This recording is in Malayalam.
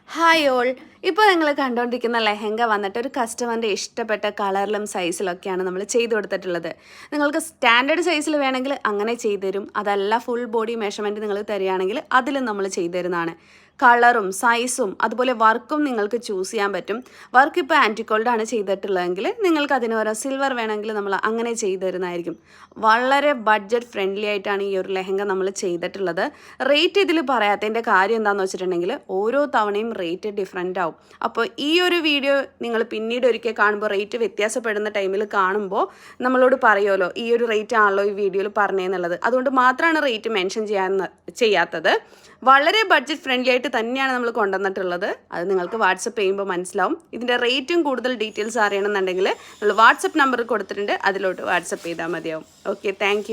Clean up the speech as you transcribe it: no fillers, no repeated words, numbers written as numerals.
Hi all. ഇപ്പോൾ നിങ്ങൾ കണ്ടുകൊണ്ടിരിക്കുന്ന ലെഹങ്ക വന്നിട്ട് ഒരു കസ്റ്റമറിൻ്റെ ഇഷ്ടപ്പെട്ട കളറിലും സൈസിലൊക്കെയാണ് നമ്മൾ ചെയ്തു കൊടുത്തിട്ടുള്ളത്. നിങ്ങൾക്ക് സ്റ്റാൻഡേർഡ് സൈസിൽ വേണമെങ്കിൽ അങ്ങനെ ചെയ്തു തരും. അതല്ല ഫുൾ ബോഡി മെഷർമെൻറ്റ് നിങ്ങൾ തരികയാണെങ്കിൽ അതിലും നമ്മൾ ചെയ്തു തരുന്നതാണ്. കളറും സൈസും അതുപോലെ വർക്കും നിങ്ങൾക്ക് ചൂസ് ചെയ്യാൻ പറ്റും. വർക്ക് ഇപ്പോൾ ആൻറ്റിക്കോൾഡാണ് ചെയ്തിട്ടുള്ളതെങ്കിൽ നിങ്ങൾക്ക് അതിന് പകരം സിൽവർ വേണമെങ്കിൽ നമ്മൾ അങ്ങനെ ചെയ്തു തരുന്നതായിരിക്കും. വളരെ ബഡ്ജറ്റ് ഫ്രണ്ട്ലി ആയിട്ടാണ് ഈ ഒരു ലെഹങ്ക നമ്മൾ ചെയ്തിട്ടുള്ളത്. റേറ്റ് ഇതിൽ പറയാത്തതിൻ്റെ കാര്യം എന്താണെന്ന് വെച്ചിട്ടുണ്ടെങ്കിൽ ഓരോ തവണയും റേറ്റ് ഡിഫറെൻ്റ് ആവും. അപ്പോൾ ഈ ഒരു വീഡിയോ നിങ്ങൾ പിന്നീട് ഒരിക്കൽ കാണുമ്പോൾ റേറ്റ് വ്യത്യാസപ്പെടുന്ന ടൈമിൽ കാണുമ്പോൾ നമ്മളോട് പറയുമല്ലോ ഈ ഒരു റേറ്റ് ആണല്ലോ ഈ വീഡിയോയിൽ പറഞ്ഞതെന്നുള്ളത്. അതുകൊണ്ട് മാത്രമാണ് റേറ്റ് മെൻഷൻ ചെയ്യാത്തത്. വളരെ ബഡ്ജറ്റ് ഫ്രണ്ട്ലി ആയിട്ട് തന്നെയാണ് നമ്മൾ കൊണ്ടുവന്നിട്ടുള്ളത്. അത് നിങ്ങൾക്ക് വാട്സപ്പ് ചെയ്യുമ്പോൾ മനസ്സിലാവും. ഇതിൻ്റെ റേറ്റും കൂടുതൽ ഡീറ്റെയിൽസ് അറിയണമെന്നുണ്ടെങ്കിൽ നമ്മൾ വാട്സപ്പ് നമ്പർ കൊടുത്തിട്ടുണ്ട്, അതിലോട്ട് വാട്സപ്പ് ചെയ്താൽ മതിയാവും. Okay, thank